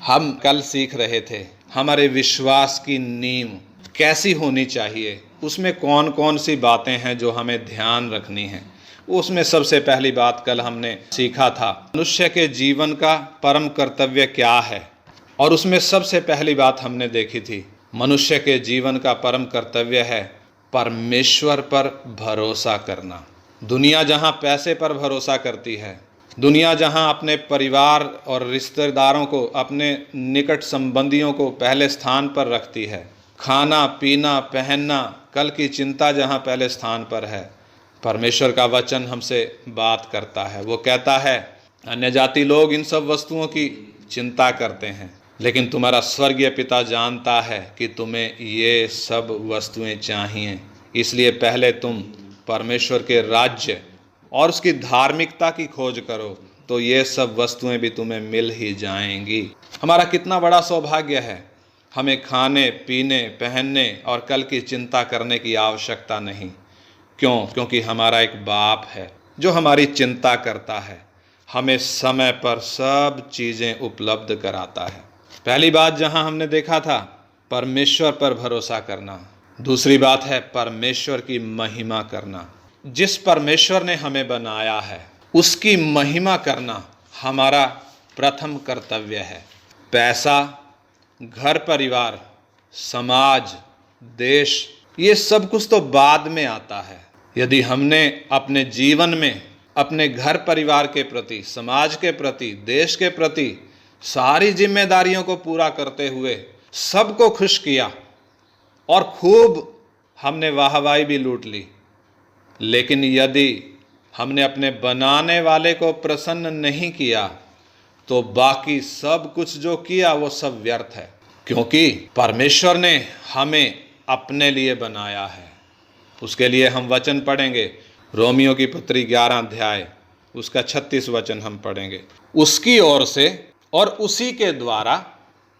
हम कल सीख रहे थे हमारे विश्वास की नींव कैसी होनी चाहिए, उसमें कौन कौन सी बातें हैं जो हमें ध्यान रखनी है। उसमें सबसे पहली बात कल हमने सीखा था मनुष्य के जीवन का परम कर्तव्य क्या है, और उसमें सबसे पहली बात हमने देखी थी मनुष्य के जीवन का परम कर्तव्य है परमेश्वर पर भरोसा करना। दुनिया जहाँ पैसे पर भरोसा करती है, दुनिया जहाँ अपने परिवार और रिश्तेदारों को, अपने निकट संबंधियों को पहले स्थान पर रखती है, खाना पीना पहनना कल की चिंता जहाँ पहले स्थान पर है, परमेश्वर का वचन हमसे बात करता है। वो कहता है अन्य जाति लोग इन सब वस्तुओं की चिंता करते हैं, लेकिन तुम्हारा स्वर्गीय पिता जानता है कि तुम्हें ये सब वस्तुएं चाहिए, इसलिए पहले तुम परमेश्वर के राज्य और उसकी धार्मिकता की खोज करो तो ये सब वस्तुएं भी तुम्हें मिल ही जाएंगी। हमारा कितना बड़ा सौभाग्य है, हमें खाने पीने पहनने और कल की चिंता करने की आवश्यकता नहीं। क्यों? क्योंकि हमारा एक बाप है जो हमारी चिंता करता है, हमें समय पर सब चीज़ें उपलब्ध कराता है। पहली बात जहां हमने देखा था परमेश्वर पर भरोसा करना। दूसरी बात है परमेश्वर की महिमा करना। जिस परमेश्वर ने हमें बनाया है उसकी महिमा करना हमारा प्रथम कर्तव्य है। पैसा, घर परिवार, समाज, देश, ये सब कुछ तो बाद में आता है। यदि हमने अपने जीवन में अपने घर परिवार के प्रति, समाज के प्रति, देश के प्रति सारी जिम्मेदारियों को पूरा करते हुए सबको खुश किया और खूब हमने वाहवाही भी लूट ली, लेकिन यदि हमने अपने बनाने वाले को प्रसन्न नहीं किया तो बाकी सब कुछ जो किया वो सब व्यर्थ है, क्योंकि परमेश्वर ने हमें अपने लिए बनाया है। उसके लिए हम वचन पढ़ेंगे, रोमियो की पत्री 11 अध्याय उसका 36 वचन हम पढ़ेंगे। उसकी ओर से और उसी के द्वारा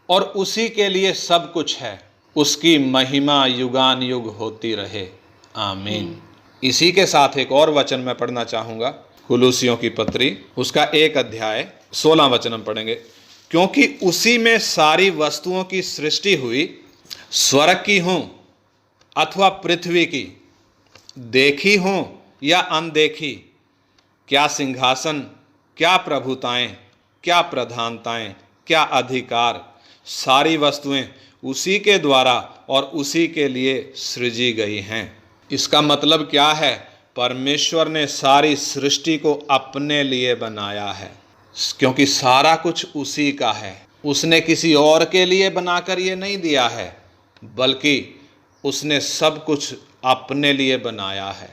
और उसी के लिए सब कुछ है, उसकी महिमा युगान युग होती रहे, आमीन। इसी के साथ एक और वचन मैं पढ़ना चाहूँगा, कुलुसियों की पत्री उसका 1 अध्याय 16 वचन हम पढ़ेंगे। क्योंकि उसी में सारी वस्तुओं की सृष्टि हुई, स्वर्ग की हों अथवा पृथ्वी की, देखी हों या अनदेखी, क्या सिंहासन, क्या प्रभुताएं, क्या प्रधानताएं, क्या अधिकार, सारी वस्तुएं उसी के द्वारा और उसी के लिए सृजी गई हैं। इसका मतलब क्या है? परमेश्वर ने सारी सृष्टि को अपने लिए बनाया है, क्योंकि सारा कुछ उसी का है। उसने किसी और के लिए बनाकर ये नहीं दिया है, बल्कि उसने सब कुछ अपने लिए बनाया है।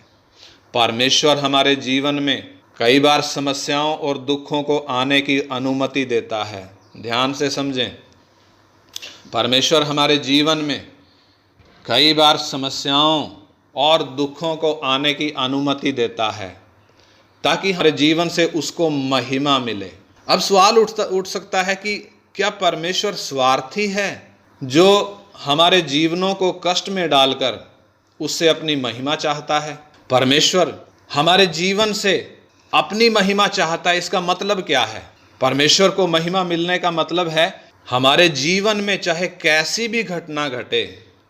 परमेश्वर हमारे जीवन में कई बार समस्याओं और दुखों को आने की अनुमति देता है। ध्यान से समझें, परमेश्वर हमारे जीवन में कई बार समस्याओं और दुखों को आने की अनुमति देता है ताकि हमारे जीवन से उसको महिमा मिले। अब सवाल उठ सकता है कि क्या परमेश्वर स्वार्थी है जो हमारे जीवनों को कष्ट में डालकर उससे अपनी महिमा चाहता है? परमेश्वर हमारे जीवन से अपनी महिमा चाहता है, इसका मतलब क्या है? परमेश्वर को महिमा मिलने का मतलब है हमारे जीवन में चाहे कैसी भी घटना घटे,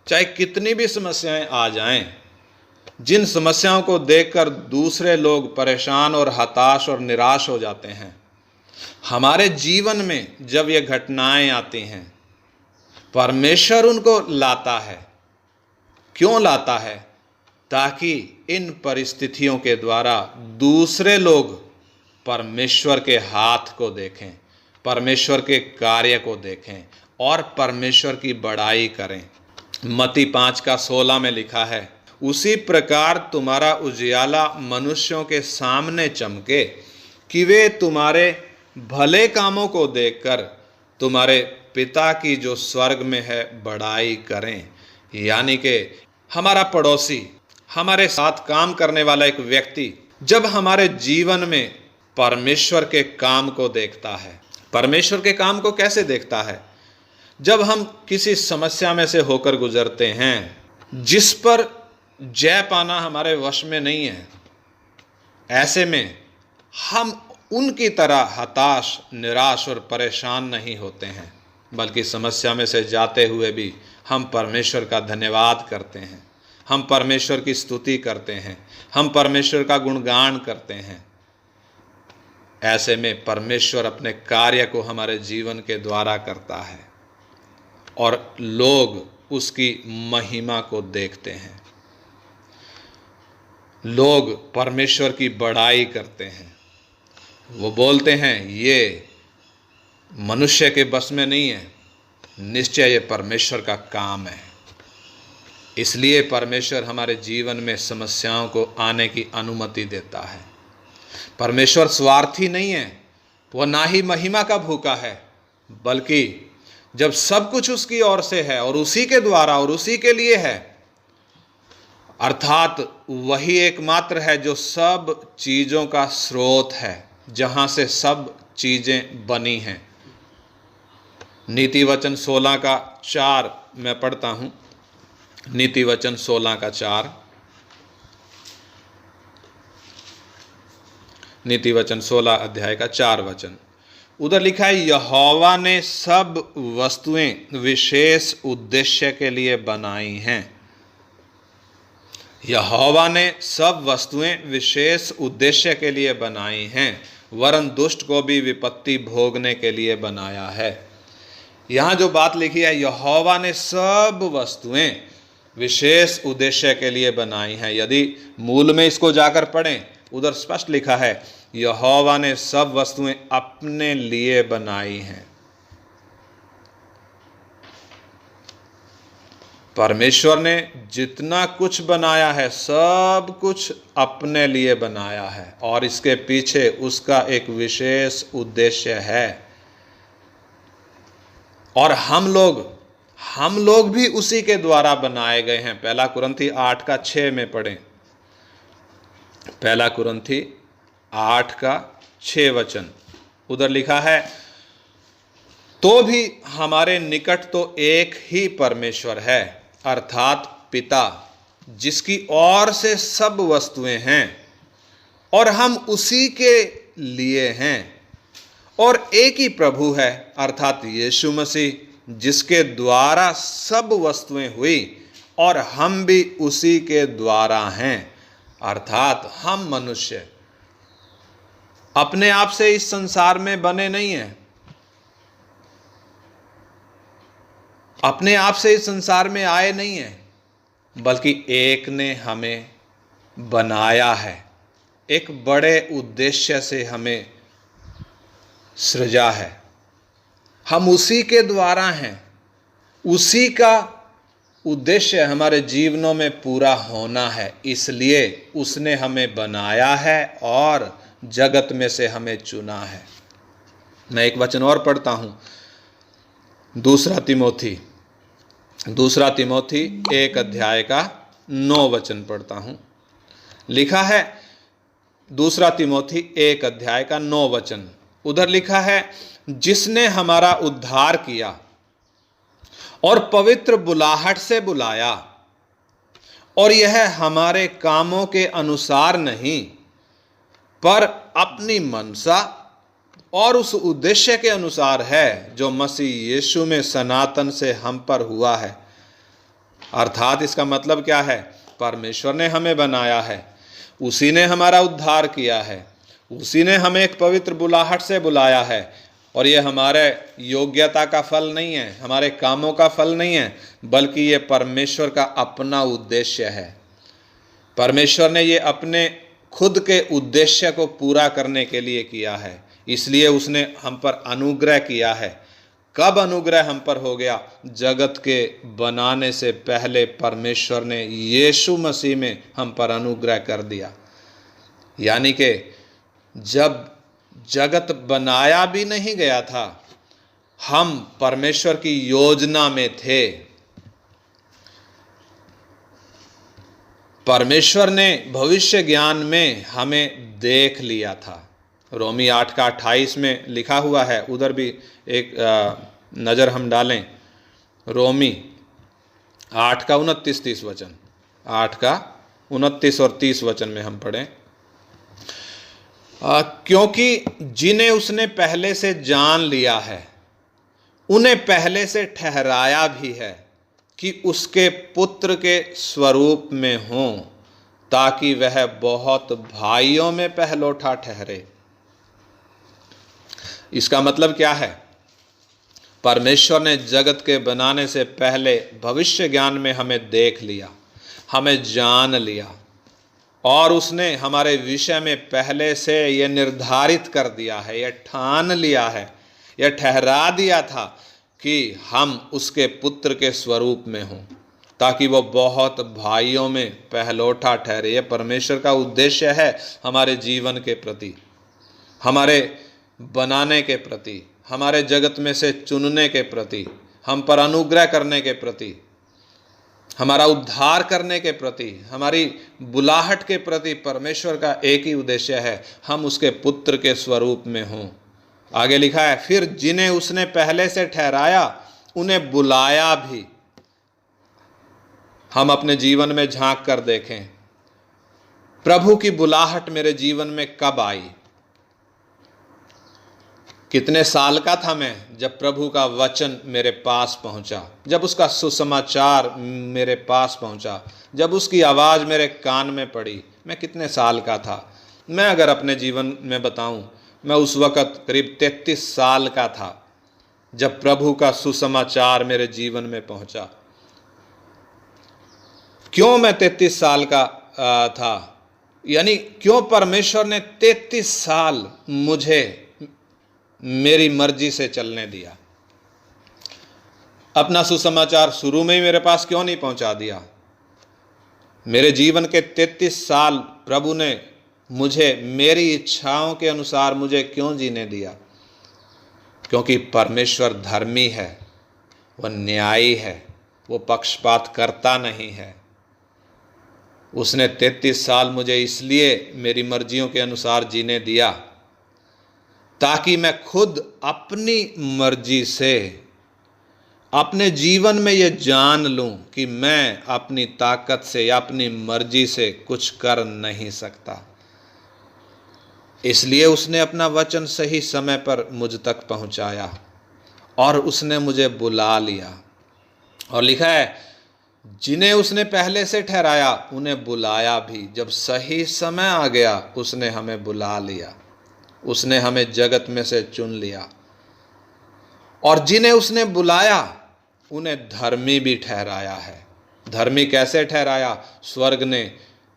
चाहे कितनी भी समस्याएं आ जाएं, जिन समस्याओं को देखकर दूसरे लोग परेशान और हताश और निराश हो जाते हैं, हमारे जीवन में जब ये घटनाएं आती हैं परमेश्वर उनको लाता है। क्यों लाता है? ताकि इन परिस्थितियों के द्वारा दूसरे लोग परमेश्वर के हाथ को देखें, परमेश्वर के कार्य को देखें और परमेश्वर की बड़ाई करें। मत्ती 5:16 में लिखा है, उसी प्रकार तुम्हारा उजियाला मनुष्यों के सामने चमके कि वे तुम्हारे भले कामों को देखकर तुम्हारे पिता की जो स्वर्ग में है बड़ाई करें। यानी कि हमारा पड़ोसी, हमारे साथ काम करने वाला एक व्यक्ति जब हमारे जीवन में परमेश्वर के काम को देखता है, परमेश्वर के काम को कैसे देखता है? जब हम किसी समस्या में से होकर गुजरते हैं जिस पर जय पाना हमारे वश में नहीं है, ऐसे में हम उनकी तरह हताश, निराश और परेशान नहीं होते हैं। बल्कि समस्या में से जाते हुए भी हम परमेश्वर का धन्यवाद करते हैं, हम परमेश्वर की स्तुति करते हैं, हम परमेश्वर का गुणगान करते हैं। ऐसे में परमेश्वर अपने कार्य को हमारे जीवन के द्वारा करता है और लोग उसकी महिमा को देखते हैं, लोग परमेश्वर की बड़ाई करते हैं। वो बोलते हैं ये मनुष्य के बस में नहीं है, निश्चय ये परमेश्वर का काम है। इसलिए परमेश्वर हमारे जीवन में समस्याओं को आने की अनुमति देता है। परमेश्वर स्वार्थी नहीं है, वह ना ही महिमा का भूखा है, बल्कि जब सब कुछ उसकी ओर से है और उसी के द्वारा और उसी के लिए है, अर्थात वही एकमात्र है जो सब चीज़ों का स्रोत है, जहाँ से सब चीज़ें बनी हैं। नीति वचन 16:4 मैं पढ़ता हूँ। नीति वचन 16:4, नीति वचन 16 अध्याय का 4 वचन। उधर लिखा है, यहोवा ने सब वस्तुएं विशेष उद्देश्य के लिए बनाई हैं। यहोवा ने सब वस्तुएं विशेष उद्देश्य के लिए बनाई हैं, वरन दुष्ट को भी विपत्ति भोगने के लिए बनाया है। यहाँ जो बात लिखी है, यहोवा ने सब वस्तुएं विशेष उद्देश्य के लिए बनाई हैं। यदि मूल में इसको जाकर पढ़ें, उधर स्पष्ट लिखा है, यहोवा ने सब वस्तुएं अपने लिए बनाई हैं। परमेश्वर ने जितना कुछ बनाया है, सब कुछ अपने लिए बनाया है और इसके पीछे उसका एक विशेष उद्देश्य है। और हम लोग भी उसी के द्वारा बनाए गए हैं। 1 कुरिन्थी 8:6 में पढ़ें। 1 कुरिन्थी 8:6 वचन। उधर लिखा है, तो भी हमारे निकट तो एक ही परमेश्वर है, अर्थात पिता, जिसकी ओर से सब वस्तुएं हैं और हम उसी के लिए हैं। और एक ही प्रभु है, अर्थात यीशु मसीह, जिसके द्वारा सब वस्तुएं हुई और हम भी उसी के द्वारा हैं। अर्थात हम मनुष्य अपने आप से इस संसार में बने नहीं हैं, अपने आप से इस संसार में आए नहीं हैं, बल्कि एक ने हमें बनाया है, एक बड़े उद्देश्य से हमें सृजा है। हम उसी के द्वारा हैं, उसी का उद्देश्य हमारे जीवनों में पूरा होना है, इसलिए उसने हमें बनाया है और जगत में से हमें चुना है। मैं एक वचन और पढ़ता हूँ, 2 तिमोथी 1 अध्याय का 9 वचन पढ़ता हूँ। लिखा है 2 तिमोथी 1 अध्याय का 9 वचन। उधर लिखा है, जिसने हमारा उद्धार किया और पवित्र बुलाहट से बुलाया, और यह हमारे कामों के अनुसार नहीं, पर अपनी मनसा और उस उद्देश्य के अनुसार है जो मसीह यीशु में सनातन से हम पर हुआ है। अर्थात इसका मतलब क्या है? परमेश्वर ने हमें बनाया है, उसी ने हमारा उद्धार किया है, उसी ने हमें एक पवित्र बुलाहट से बुलाया है, और ये हमारे योग्यता का फल नहीं है, हमारे कामों का फल नहीं है, बल्कि ये परमेश्वर का अपना उद्देश्य है। परमेश्वर ने ये अपने खुद के उद्देश्य को पूरा करने के लिए किया है, इसलिए उसने हम पर अनुग्रह किया है। कब अनुग्रह हम पर हो गया? जगत के बनाने से पहले परमेश्वर ने यीशु मसीह में हम पर अनुग्रह कर दिया। यानी कि जब जगत बनाया भी नहीं गया था, हम परमेश्वर की योजना में थे। परमेश्वर ने भविष्य ज्ञान में हमें देख लिया था। रोमी 8:28 में लिखा हुआ है, उधर भी एक नज़र हम डालें। रोमी 8:29-30 वचन, 8:29 और 30 वचन में हम पढ़ें। क्योंकि जिन्हें उसने पहले से जान लिया है, उन्हें पहले से ठहराया भी है कि उसके पुत्र के स्वरूप में हों, ताकि वह बहुत भाइयों में पहलौठा ठहरे। इसका मतलब क्या है? परमेश्वर ने जगत के बनाने से पहले भविष्य ज्ञान में हमें देख लिया, हमें जान लिया, और उसने हमारे विषय में पहले से यह निर्धारित कर दिया है, यह ठान लिया है, यह ठहरा दिया था कि हम उसके पुत्र के स्वरूप में हों, ताकि वो बहुत भाइयों में पहलौठा ठहरे। यह परमेश्वर का उद्देश्य है हमारे जीवन के प्रति, हमारे बनाने के प्रति, हमारे जगत में से चुनने के प्रति, हम पर अनुग्रह करने के प्रति, हमारा उद्धार करने के प्रति, हमारी बुलाहट के प्रति परमेश्वर का एक ही उद्देश्य है, हम उसके पुत्र के स्वरूप में हों। आगे लिखा है, फिर जिन्हें उसने पहले से ठहराया उन्हें बुलाया भी। हम अपने जीवन में झांक कर देखें, प्रभु की बुलाहट मेरे जीवन में कब आई? कितने साल का था मैं जब प्रभु का वचन मेरे पास पहुंचा, जब उसका सुसमाचार मेरे पास पहुंचा, जब उसकी आवाज़ मेरे कान में पड़ी? मैं कितने साल का था? मैं अगर अपने जीवन में बताऊं, मैं उस वक़्त करीब 33 साल का था जब प्रभु का सुसमाचार मेरे जीवन में पहुंचा। क्यों मैं 33 साल का था? यानी क्यों परमेश्वर ने 33 साल मुझे मेरी मर्जी से चलने दिया? अपना सुसमाचार शुरू में ही मेरे पास क्यों नहीं पहुंचा दिया? मेरे जीवन के 33 साल प्रभु ने मुझे मेरी इच्छाओं के अनुसार मुझे क्यों जीने दिया? क्योंकि परमेश्वर धर्मी है, वह न्यायी है, वो पक्षपात करता नहीं है। उसने 33 साल मुझे इसलिए मेरी मर्जियों के अनुसार जीने दिया ताकि मैं खुद अपनी मर्जी से अपने जीवन में ये जान लूं कि मैं अपनी ताकत से या अपनी मर्जी से कुछ कर नहीं सकता। इसलिए उसने अपना वचन सही समय पर मुझ तक पहुंचाया और उसने मुझे बुला लिया। और लिखा है, जिन्हें उसने पहले से ठहराया उन्हें बुलाया भी। जब सही समय आ गया उसने हमें बुला लिया, उसने हमें जगत में से चुन लिया। और जिन्हें उसने बुलाया उन्हें धर्मी भी ठहराया है। धर्मी कैसे ठहराया? स्वर्ग ने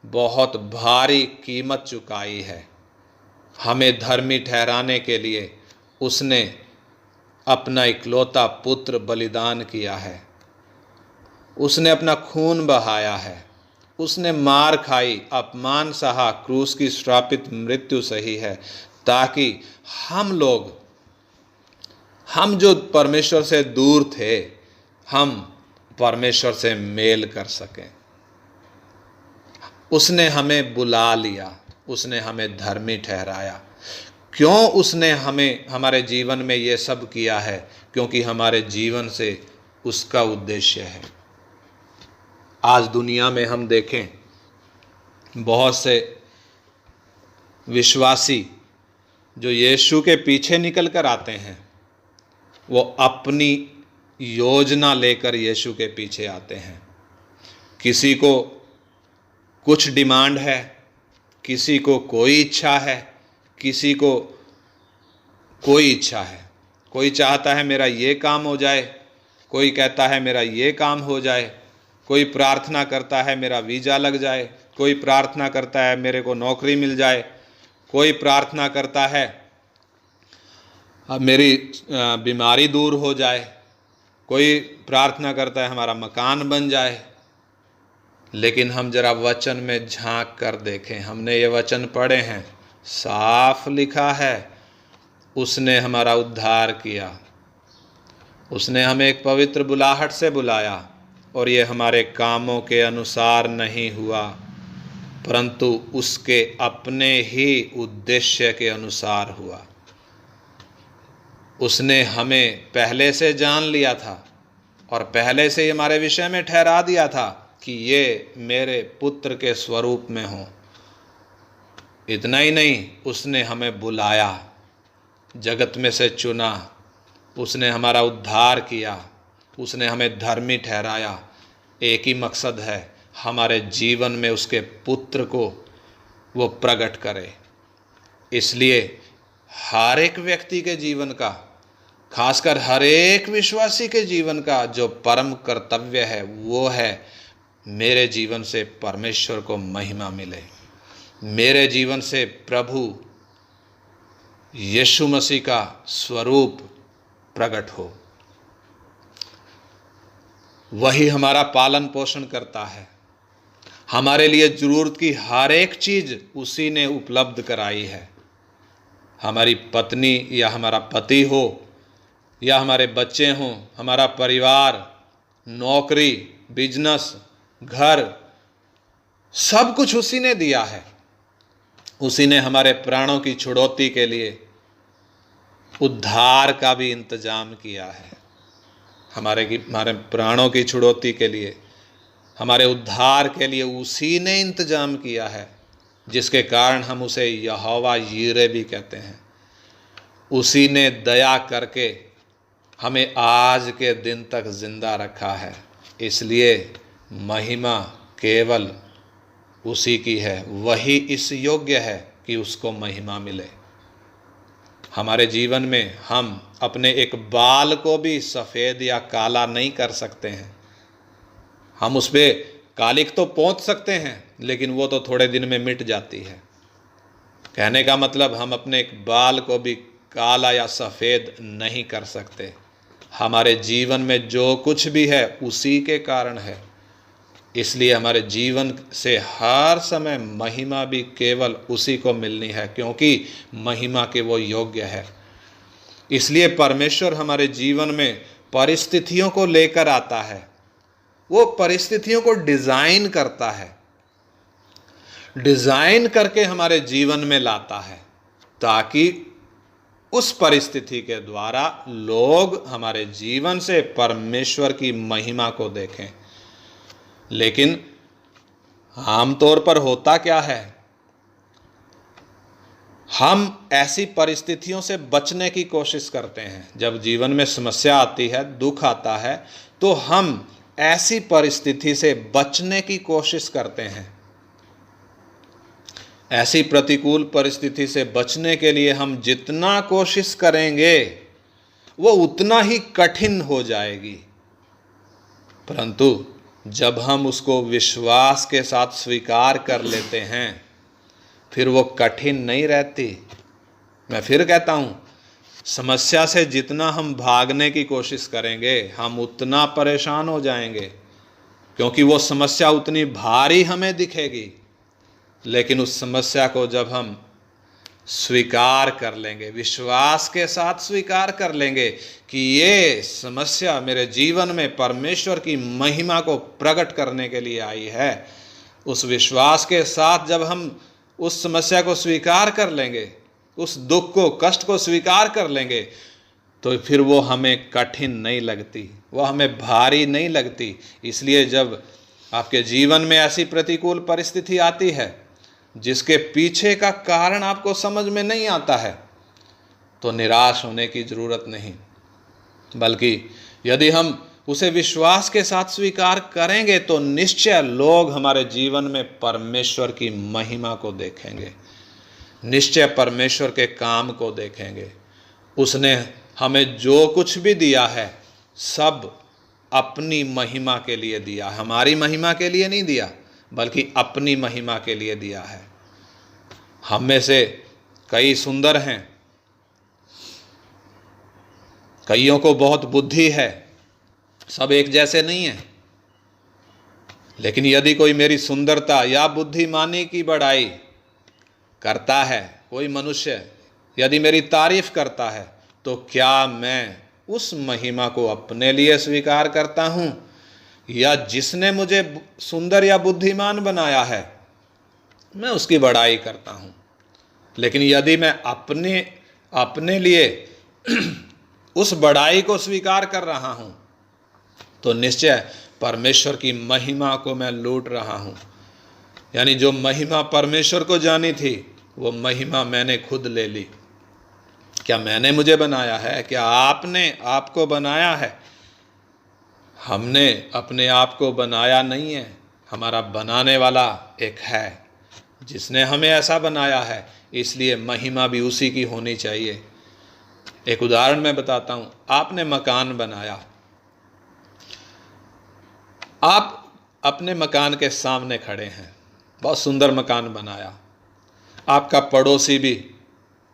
बहुत भारी कीमत चुकाई है। हमें धर्मी ठहराने के लिए उसने अपना इकलौता पुत्र बलिदान किया है, उसने अपना खून बहाया है, उसने मार खाई, अपमान सहा, क्रूस की श्रापित मृत्यु सही है, ताकि हम जो परमेश्वर से दूर थे, हम परमेश्वर से मेल कर सकें। उसने हमें बुला लिया, उसने हमें धर्मी ठहराया। क्यों उसने हमें हमारे जीवन में ये सब किया है? क्योंकि हमारे जीवन से उसका उद्देश्य है। आज दुनिया में हम देखें, बहुत से विश्वासी जो यीशु के पीछे निकल कर आते हैं, वो अपनी योजना लेकर यीशु के पीछे आते हैं। किसी को कुछ डिमांड है, किसी को कोई इच्छा है, किसी को कोई इच्छा है। कोई चाहता है मेरा ये काम हो जाए, कोई कहता है मेरा ये काम हो जाए, कोई प्रार्थना करता है मेरा वीज़ा लग जाए, कोई प्रार्थना करता है मेरे को नौकरी मिल जाए, कोई प्रार्थना करता है अब मेरी बीमारी दूर हो जाए, कोई प्रार्थना करता है हमारा मकान बन जाए। लेकिन हम जरा वचन में झांक कर देखें, हमने ये वचन पढ़े हैं, साफ लिखा है, उसने हमारा उद्धार किया, उसने हमें एक पवित्र बुलाहट से बुलाया, और ये हमारे कामों के अनुसार नहीं हुआ, परंतु उसके अपने ही उद्देश्य के अनुसार हुआ। उसने हमें पहले से जान लिया था और पहले से हमारे विषय में ठहरा दिया था कि ये मेरे पुत्र के स्वरूप में हो। इतना ही नहीं, उसने हमें बुलाया, जगत में से चुना, उसने हमारा उद्धार किया, उसने हमें धर्मी ठहराया। एक ही मकसद है, हमारे जीवन में उसके पुत्र को वो प्रकट करे। इसलिए हर एक व्यक्ति के जीवन का, खासकर हर एक विश्वासी के जीवन का जो परम कर्तव्य है वो है, मेरे जीवन से परमेश्वर को महिमा मिले, मेरे जीवन से प्रभु यीशु मसीह का स्वरूप प्रकट हो। वही हमारा पालन पोषण करता है, हमारे लिए जरूरत की हर एक चीज उसी ने उपलब्ध कराई है। हमारी पत्नी या हमारा पति हो या हमारे बच्चे हों, हमारा परिवार, नौकरी, बिजनेस, घर, सब कुछ उसी ने दिया है। उसी ने हमारे प्राणों की छुड़ौती के लिए उद्धार का भी इंतजाम किया है। हमारे प्राणों की छुड़ौती के लिए, हमारे उद्धार के लिए उसी ने इंतजाम किया है, जिसके कारण हम उसे यहोवा यीरे भी कहते हैं। उसी ने दया करके हमें आज के दिन तक जिंदा रखा है। इसलिए महिमा केवल उसी की है, वही इस योग्य है कि उसको महिमा मिले। हमारे जीवन में हम अपने एक बाल को भी सफ़ेद या काला नहीं कर सकते हैं। हम उस पर कालिक तो पोंछ सकते हैं, लेकिन वो तो थोड़े दिन में मिट जाती है। कहने का मतलब हम अपने एक बाल को भी काला या सफ़ेद नहीं कर सकते। हमारे जीवन में जो कुछ भी है उसी के कारण है। इसलिए हमारे जीवन से हर समय महिमा भी केवल उसी को मिलनी है, क्योंकि महिमा के वो योग्य है। इसलिए परमेश्वर हमारे जीवन में परिस्थितियों को लेकर आता है, वो परिस्थितियों को डिज़ाइन करता है, डिज़ाइन करके हमारे जीवन में लाता है, ताकि उस परिस्थिति के द्वारा लोग हमारे जीवन से परमेश्वर की महिमा को देखें। लेकिन आमतौर पर होता क्या है, हम ऐसी परिस्थितियों से बचने की कोशिश करते हैं। जब जीवन में समस्या आती है, दुख आता है, तो हम ऐसी परिस्थिति से बचने की कोशिश करते हैं। ऐसी प्रतिकूल परिस्थिति से बचने के लिए हम जितना कोशिश करेंगे वो उतना ही कठिन हो जाएगी। परंतु जब हम उसको विश्वास के साथ स्वीकार कर लेते हैं, फिर वो कठिन नहीं रहती। मैं फिर कहता हूँ, समस्या से जितना हम भागने की कोशिश करेंगे, हम उतना परेशान हो जाएंगे, क्योंकि वो समस्या उतनी भारी हमें दिखेगी। लेकिन उस समस्या को जब हम स्वीकार कर लेंगे, विश्वास के साथ स्वीकार कर लेंगे कि ये समस्या मेरे जीवन में परमेश्वर की महिमा को प्रकट करने के लिए आई है, उस विश्वास के साथ जब हम उस समस्या को स्वीकार कर लेंगे, उस दुख को, कष्ट को स्वीकार कर लेंगे, तो फिर वो हमें कठिन नहीं लगती, वो हमें भारी नहीं लगती। इसलिए जब आपके जीवन में ऐसी प्रतिकूल परिस्थिति आती है जिसके पीछे का कारण आपको समझ में नहीं आता है, तो निराश होने की ज़रूरत नहीं, बल्कि यदि हम उसे विश्वास के साथ स्वीकार करेंगे तो निश्चय लोग हमारे जीवन में परमेश्वर की महिमा को देखेंगे, निश्चय परमेश्वर के काम को देखेंगे। उसने हमें जो कुछ भी दिया है सब अपनी महिमा के लिए दिया, हमारी महिमा के लिए नहीं दिया, बल्कि अपनी महिमा के लिए दिया है। हम में से कई सुंदर हैं, कईयों को बहुत बुद्धि है, सब एक जैसे नहीं हैं। लेकिन यदि कोई मेरी सुंदरता या बुद्धिमानी की बड़ाई करता है, कोई मनुष्य यदि मेरी तारीफ करता है, तो क्या मैं उस महिमा को अपने लिए स्वीकार करता हूँ, या जिसने मुझे सुंदर या बुद्धिमान बनाया है मैं उसकी बड़ाई करता हूँ। लेकिन यदि मैं अपने लिए उस बड़ाई को स्वीकार कर रहा हूँ, तो निश्चय परमेश्वर की महिमा को मैं लूट रहा हूँ। यानी जो महिमा परमेश्वर को जानी थी, वो महिमा मैंने खुद ले ली। क्या मैंने मुझे बनाया है? क्या आपने आपको बनाया है? हमने अपने आप को बनाया नहीं है, हमारा बनाने वाला एक है जिसने हमें ऐसा बनाया है, इसलिए महिमा भी उसी की होनी चाहिए। एक उदाहरण मैं बताता हूँ। आपने मकान बनाया, आप अपने मकान के सामने खड़े हैं, बहुत सुंदर मकान बनाया। आपका पड़ोसी भी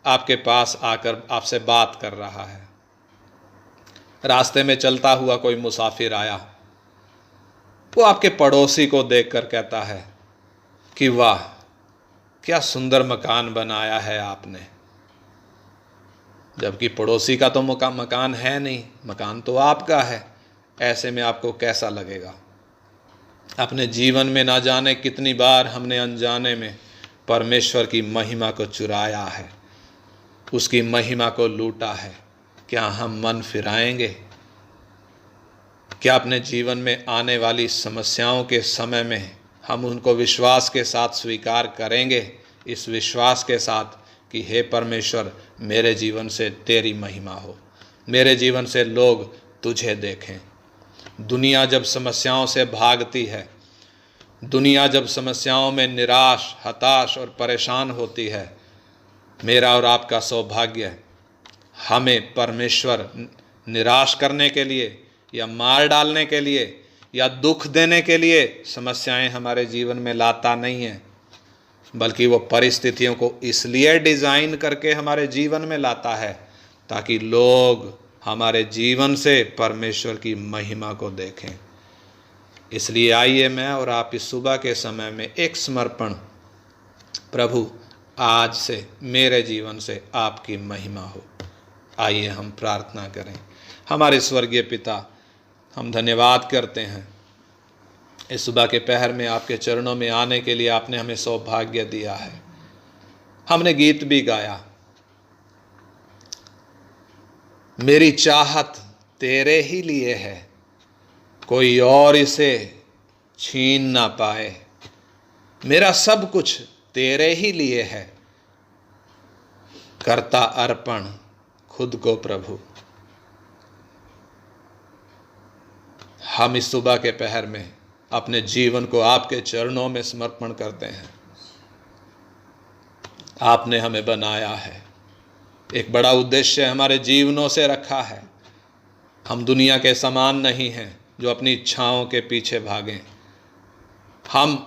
आपके पास आकर आपसे बात कर रहा है। रास्ते में चलता हुआ कोई मुसाफिर आया, वो आपके पड़ोसी को देखकर कहता है कि वाह, क्या सुंदर मकान बनाया है आपने। जबकि पड़ोसी का तो मकान है नहीं, मकान तो आपका है। ऐसे में आपको कैसा लगेगा? अपने जीवन में ना जाने कितनी बार हमने अनजाने में परमेश्वर की महिमा को चुराया है, उसकी महिमा को लूटा है। क्या हम मन फिराएंगे? क्या अपने जीवन में आने वाली समस्याओं के समय में हम उनको विश्वास के साथ स्वीकार करेंगे, इस विश्वास के साथ कि हे परमेश्वर, मेरे जीवन से तेरी महिमा हो, मेरे जीवन से लोग तुझे देखें। दुनिया जब समस्याओं से भागती है, दुनिया जब समस्याओं में निराश, हताश और परेशान होती है, मेरा और आपका सौभाग्य हमें परमेश्वर निराश करने के लिए या मार डालने के लिए या दुख देने के लिए समस्याएं हमारे जीवन में लाता नहीं है, बल्कि वो परिस्थितियों को इसलिए डिज़ाइन करके हमारे जीवन में लाता है ताकि लोग हमारे जीवन से परमेश्वर की महिमा को देखें। इसलिए आइए मैं और आप इस सुबह के समय में एक समर्पण, प्रभु आज से मेरे जीवन से आपकी महिमा हो। आइए हम प्रार्थना करें। हमारे स्वर्गीय पिता, हम धन्यवाद करते हैं इस सुबह के पहर में आपके चरणों में आने के लिए आपने हमें सौभाग्य दिया है। हमने गीत भी गाया, मेरी चाहत तेरे ही लिए है, कोई और इसे छीन ना पाए। मेरा सब कुछ तेरे ही लिए है, करता अर्पण खुद को प्रभु। हम इस सुबह के पहर में अपने जीवन को आपके चरणों में समर्पण करते हैं। आपने हमें बनाया है, एक बड़ा उद्देश्य हमारे जीवनों से रखा है। हम दुनिया के समान नहीं हैं जो अपनी इच्छाओं के पीछे भागें। हम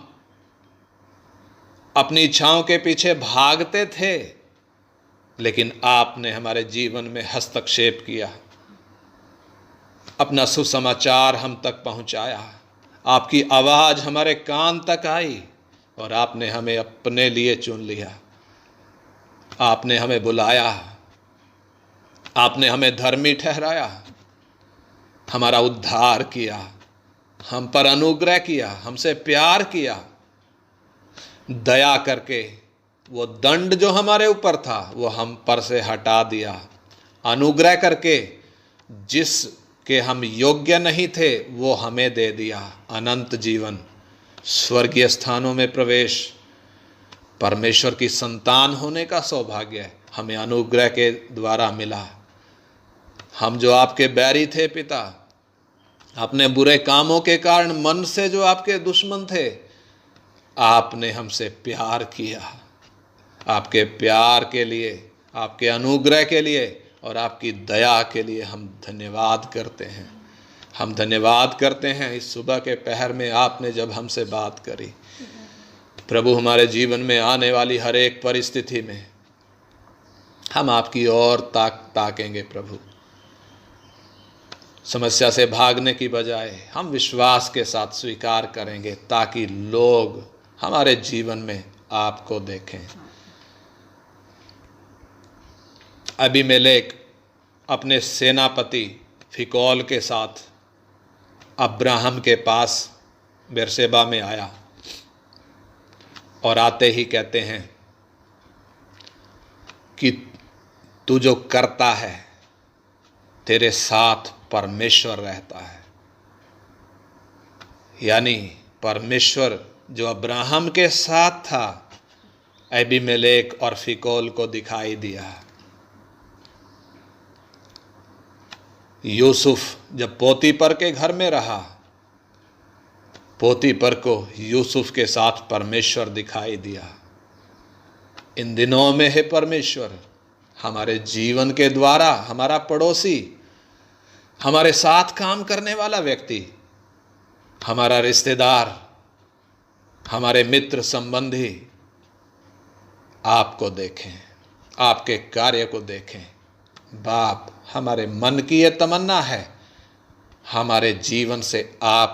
अपनी इच्छाओं के पीछे भागते थे, लेकिन आपने हमारे जीवन में हस्तक्षेप किया, अपना सुसमाचार हम तक पहुंचाया, आपकी आवाज़ हमारे कान तक आई और आपने हमें अपने लिए चुन लिया। आपने हमें बुलाया, आपने हमें धर्मी ठहराया, हमारा उद्धार किया, हम पर अनुग्रह किया, हमसे प्यार किया, दया करके वो दंड जो हमारे ऊपर था वो हम पर से हटा दिया। अनुग्रह करके जिसके हम योग्य नहीं थे वो हमें दे दिया। अनंत जीवन, स्वर्गीय स्थानों में प्रवेश, परमेश्वर की संतान होने का सौभाग्य हमें अनुग्रह के द्वारा मिला। हम जो आपके बैरी थे पिता, अपने बुरे कामों के कारण मन से जो आपके दुश्मन थे, आपने हमसे प्यार किया। आपके प्यार के लिए, आपके अनुग्रह के लिए और आपकी दया के लिए हम धन्यवाद करते हैं। हम धन्यवाद करते हैं इस सुबह के पहर में आपने जब हमसे बात करी। प्रभु, हमारे जीवन में आने वाली हर एक परिस्थिति में हम आपकी ओर ताकेंगे। प्रभु, समस्या से भागने की बजाय हम विश्वास के साथ स्वीकार करेंगे ताकि लोग हमारे जीवन में आपको देखें। अबीमेलेक अपने सेनापति फिकौल के साथ अब्राहम के पास बेरशेबा में आया और आते ही कहते हैं कि तू जो करता है तेरे साथ परमेश्वर रहता है। यानी परमेश्वर जो अब्राहम के साथ था, अबीमेलेक और फिकौल को दिखाई दिया। यूसुफ जब पोतीपर के घर में रहा, पोतीपर को यूसुफ के साथ परमेश्वर दिखाई दिया। इन दिनों में है परमेश्वर हमारे जीवन के द्वारा हमारा पड़ोसी, हमारे साथ काम करने वाला व्यक्ति, हमारा रिश्तेदार, हमारे मित्र संबंधी आपको देखें, आपके कार्य को देखें। बाप, हमारे मन की यह तमन्ना है, हमारे जीवन से आप